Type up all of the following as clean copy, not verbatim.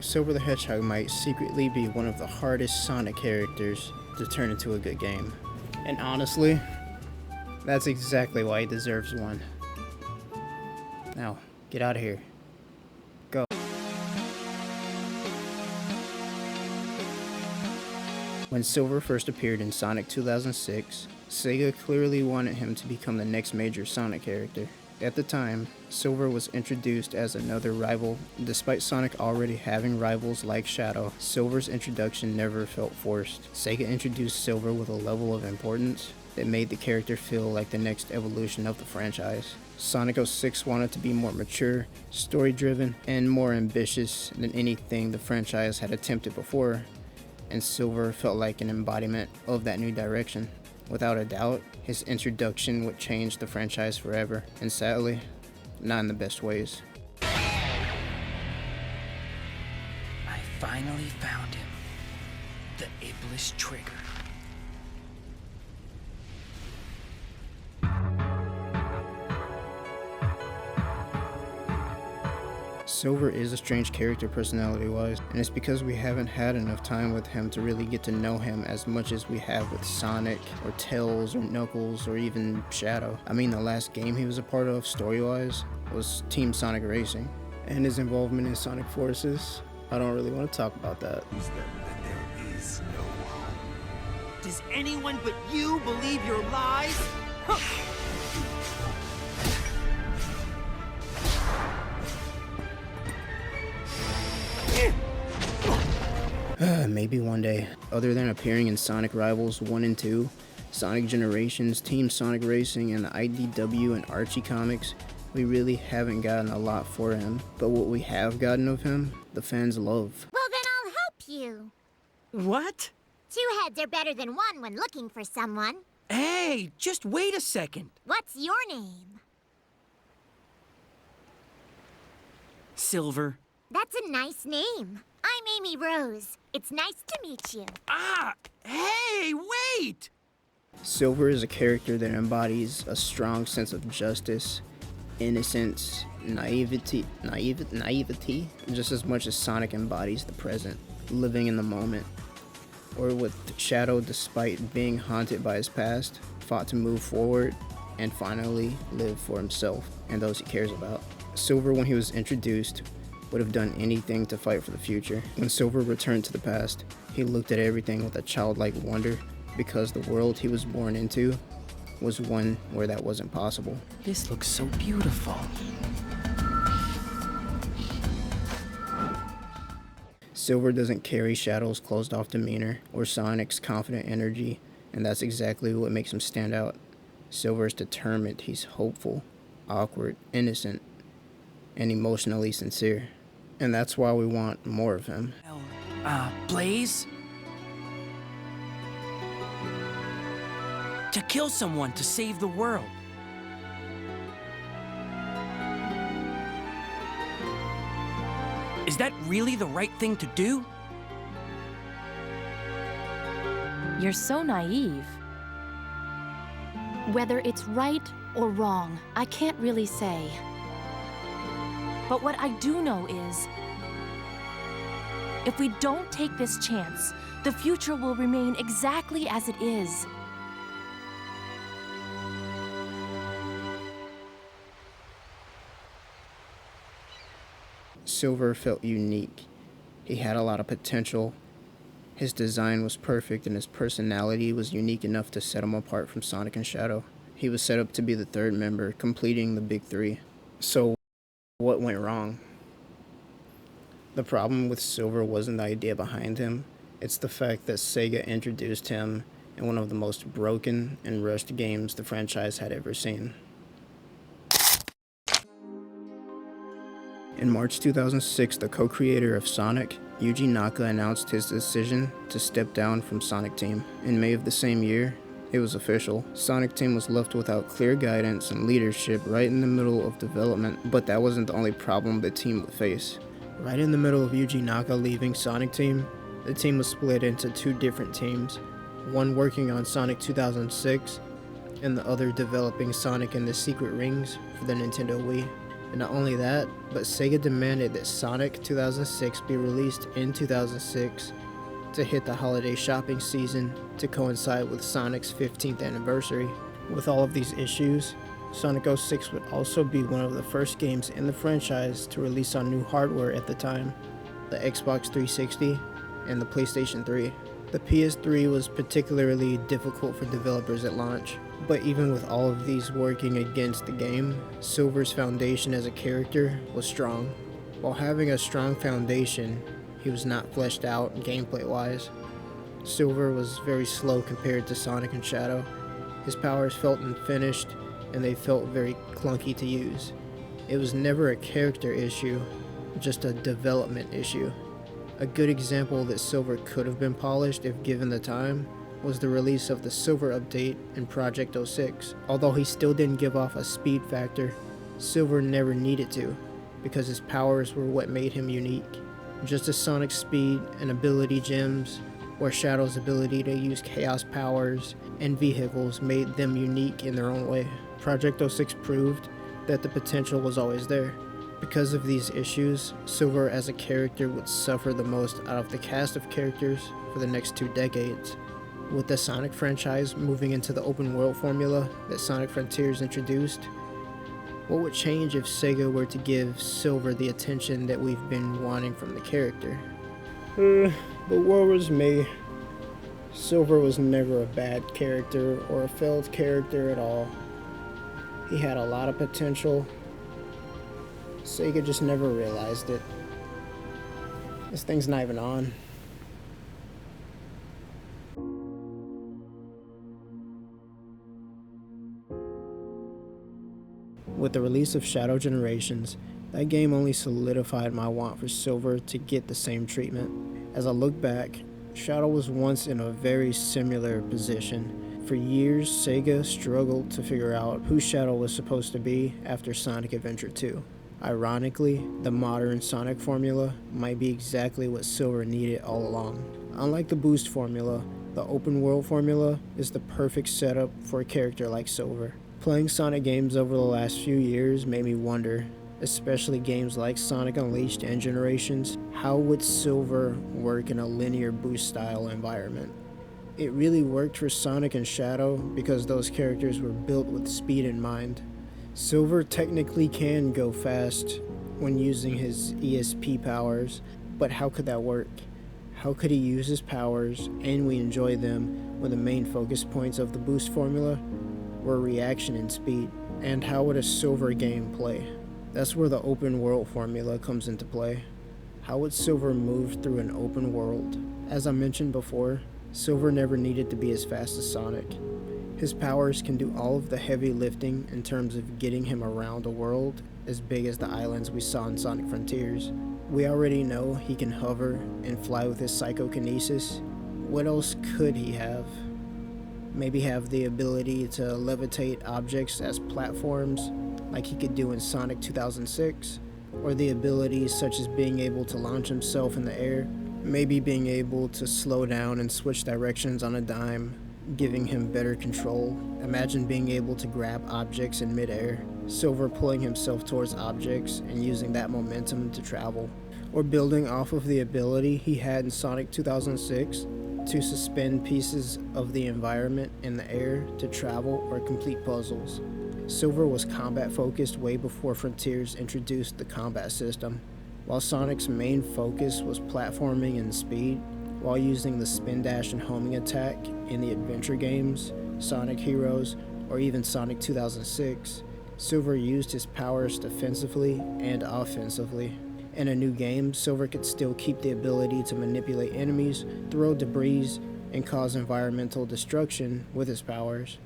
Silver the Hedgehog might secretly be one of the hardest Sonic characters to turn into a good game. And honestly, that's exactly why he deserves one. Now, get out of here. Go. When Silver first appeared in Sonic 2006, Sega clearly wanted him to become the next major Sonic character. At the time, Silver was introduced as another rival. Despite Sonic already having rivals like Shadow, Silver's introduction never felt forced. Sega introduced Silver with a level of importance that made the character feel like the next evolution of the franchise. Sonic 06 wanted to be more mature, story-driven, and more ambitious than anything the franchise had attempted before, and Silver felt like an embodiment of that new direction. Without a doubt, his introduction would change the franchise forever, and sadly, not in the best ways. I finally found him. The Iblis Trigger. Silver is a strange character personality-wise, and it's because we haven't had enough time with him to really get to know him as much as we have with Sonic, or Tails, or Knuckles, or even Shadow. I mean, the last game he was a part of, story-wise, was Team Sonic Racing. And his involvement in Sonic Forces, I don't really want to talk about that. There is no home. Does anyone but you believe your lies? Huh. Maybe one day. Other than appearing in Sonic Rivals 1 and 2, Sonic Generations, Team Sonic Racing, and IDW and Archie comics, we really haven't gotten a lot for him. But what we have gotten of him, the fans love. Well, then I'll help you. What? 2 heads are better than 1 when looking for someone. Hey, just wait a second. What's your name? Silver. That's a nice name. I'm Amy Rose. It's nice to meet you. Ah! Hey, wait! Silver is a character that embodies a strong sense of justice, innocence, naivety, just as much as Sonic embodies the present, living in the moment. Or with Shadow, despite being haunted by his past, fought to move forward and finally live for himself and those he cares about. Silver, when he was introduced, would have done anything to fight for the future. When Silver returned to the past, he looked at everything with a childlike wonder because the world he was born into was one where that wasn't possible. This looks so beautiful. Silver doesn't carry Shadow's closed-off demeanor or Sonic's confident energy, and that's exactly what makes him stand out. Silver is determined, he's hopeful, awkward, innocent, and emotionally sincere. And that's why we want more of him. Blaze? To kill someone to save the world. Is that really the right thing to do? You're so naive. Whether it's right or wrong, I can't really say. But what I do know is, if we don't take this chance, the future will remain exactly as it is. Silver felt unique. He had a lot of potential. His design was perfect and his personality was unique enough to set him apart from Sonic and Shadow. He was set up to be the third member, completing the big three. So, what went wrong? The problem with Silver wasn't the idea behind him. It's the fact that Sega introduced him in one of the most broken and rushed games the franchise had ever seen. In March 2006, the co-creator of Sonic, Yuji Naka, announced his decision to step down from Sonic Team. In May of the same year, it was official. Sonic Team was left without clear guidance and leadership right in the middle of development, but that wasn't the only problem the team would face. Right in the middle of Yuji Naka leaving Sonic Team, the team was split into 2 different teams, one working on Sonic 2006, and the other developing Sonic and the Secret Rings for the Nintendo Wii. And not only that, but Sega demanded that Sonic 2006 be released in 2006 to hit the holiday shopping season to coincide with Sonic's 15th anniversary. With all of these issues, Sonic 06 would also be one of the first games in the franchise to release on new hardware at the time, the Xbox 360 and the PlayStation 3. The PS3 was particularly difficult for developers at launch, but even with all of these working against the game, Silver's foundation as a character was strong. While having a strong foundation, he was not fleshed out gameplay-wise. Silver was very slow compared to Sonic and Shadow. His powers felt unfinished, and they felt very clunky to use. It was never a character issue, just a development issue. A good example that Silver could have been polished if given the time was the release of the Silver update in Project 06. Although he still didn't give off a speed factor, Silver never needed to, because his powers were what made him unique. Just as Sonic's speed and ability gems, or Shadow's ability to use chaos powers and vehicles made them unique in their own way. Project 06 proved that the potential was always there. Because of these issues, Silver as a character would suffer the most out of the cast of characters for the next 2 decades. With the Sonic franchise moving into the open world formula that Sonic Frontiers introduced, what would change if Sega were to give Silver the attention that we've been wanting from the character? But woe was me. Silver was never a bad character or a failed character at all. He had a lot of potential. Sega just never realized it. This thing's not even on. With the release of Shadow Generations, that game only solidified my want for Silver to get the same treatment. As I look back, Shadow was once in a very similar position. For years, Sega struggled to figure out who Shadow was supposed to be after Sonic Adventure 2. Ironically, the modern Sonic formula might be exactly what Silver needed all along. Unlike the boost formula, the open world formula is the perfect setup for a character like Silver. Playing Sonic games over the last few years made me wonder, especially games like Sonic Unleashed and Generations, how would Silver work in a linear boost style environment? It really worked for Sonic and Shadow because those characters were built with speed in mind. Silver technically can go fast when using his ESP powers, but how could that work? How could he use his powers and we enjoy them when the main focus points of the boost formula were reaction and speed? And how would a Silver game play? That's where the open world formula comes into play. How would Silver move through an open world? As I mentioned before, Silver never needed to be as fast as Sonic. His powers can do all of the heavy lifting in terms of getting him around a world as big as the islands we saw in Sonic Frontiers. We already know he can hover and fly with his psychokinesis. What else could he have? Maybe have the ability to levitate objects as platforms like he could do in Sonic 2006, or the abilities such as being able to launch himself in the air, maybe being able to slow down and switch directions on a dime, giving him better control. Imagine being able to grab objects in midair, Silver pulling himself towards objects and using that momentum to travel, or building off of the ability he had in Sonic 2006 to suspend pieces of the environment in the air to travel or complete puzzles. Silver was combat focused way before Frontiers introduced the combat system. While Sonic's main focus was platforming and speed, while using the spin dash and homing attack in the adventure games, Sonic Heroes, or even Sonic 2006, Silver used his powers defensively and offensively. In a new game, Silver could still keep the ability to manipulate enemies, throw debris, and cause environmental destruction with his powers,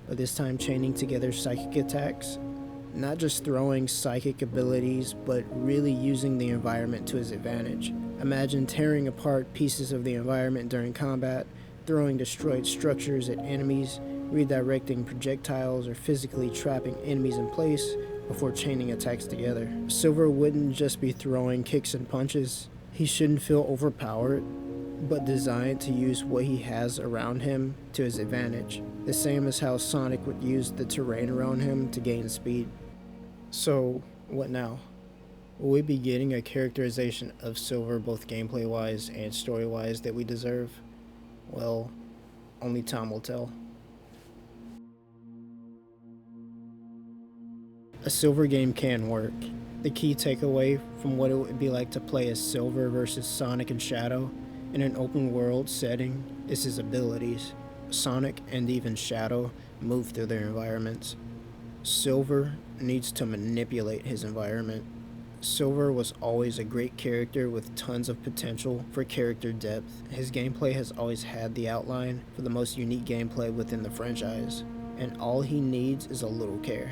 but this time chaining together psychic attacks. Not just throwing psychic abilities, but really using the environment to his advantage. Imagine tearing apart pieces of the environment during combat, throwing destroyed structures at enemies, redirecting projectiles, or physically trapping enemies in place before chaining attacks together. Silver wouldn't just be throwing kicks and punches. He shouldn't feel overpowered, but designed to use what he has around him to his advantage, the same as how Sonic would use the terrain around him to gain speed. So, What now? Will we be getting a characterization of Silver both gameplay-wise and story-wise that we deserve? Well, only time will tell. A Silver game can work. The key takeaway from what it would be like to play as Silver versus Sonic and Shadow in an open world setting is his abilities. Sonic and even Shadow move through their environments. Silver needs to manipulate his environment. Silver was always a great character with tons of potential for character depth. His gameplay has always had the outline for the most unique gameplay within the franchise, and all he needs is a little care.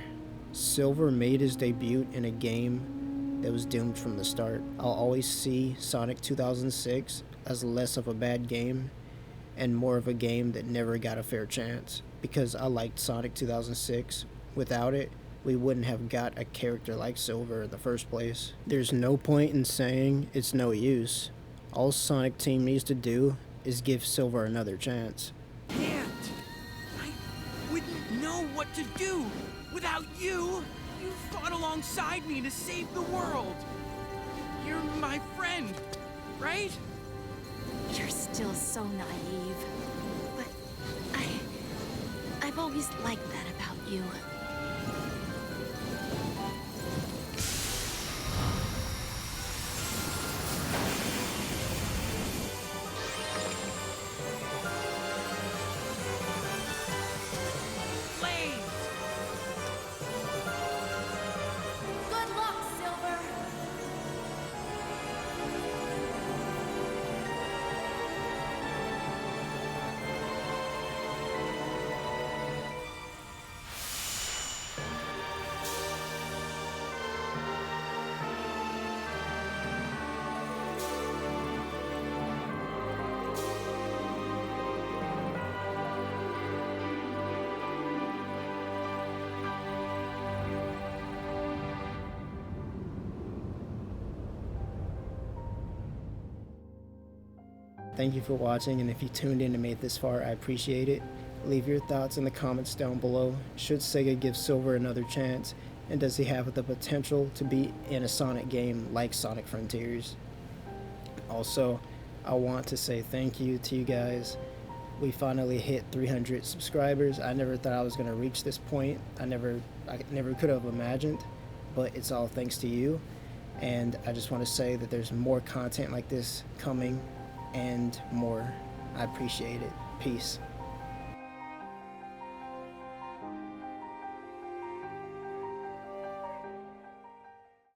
Silver made his debut in a game that was doomed from the start. I'll always see Sonic 2006 as less of a bad game and more of a game that never got a fair chance, because I liked Sonic 2006. Without it, we wouldn't have got a character like Silver in the first place. There's no point in saying it's no use. All Sonic Team needs to do is give Silver another chance. Can't. I wouldn't know what to do without you. You fought alongside me to save the world. You're my friend, right? You're still so naive. But I've always liked that about you. Good luck, Silver. Thank you for watching, and if you tuned in and made this far, I appreciate it. Leave your thoughts in the comments down below. Should Sega give Silver another chance? And does he have the potential to be in a Sonic game like Sonic Frontiers? Also, I want to say thank you to you guys. We finally hit 300 subscribers. I never thought I was going to reach this point. I never could have imagined, but it's all thanks to you. And I just want to say that there's more content like this coming and more. I appreciate it. Peace.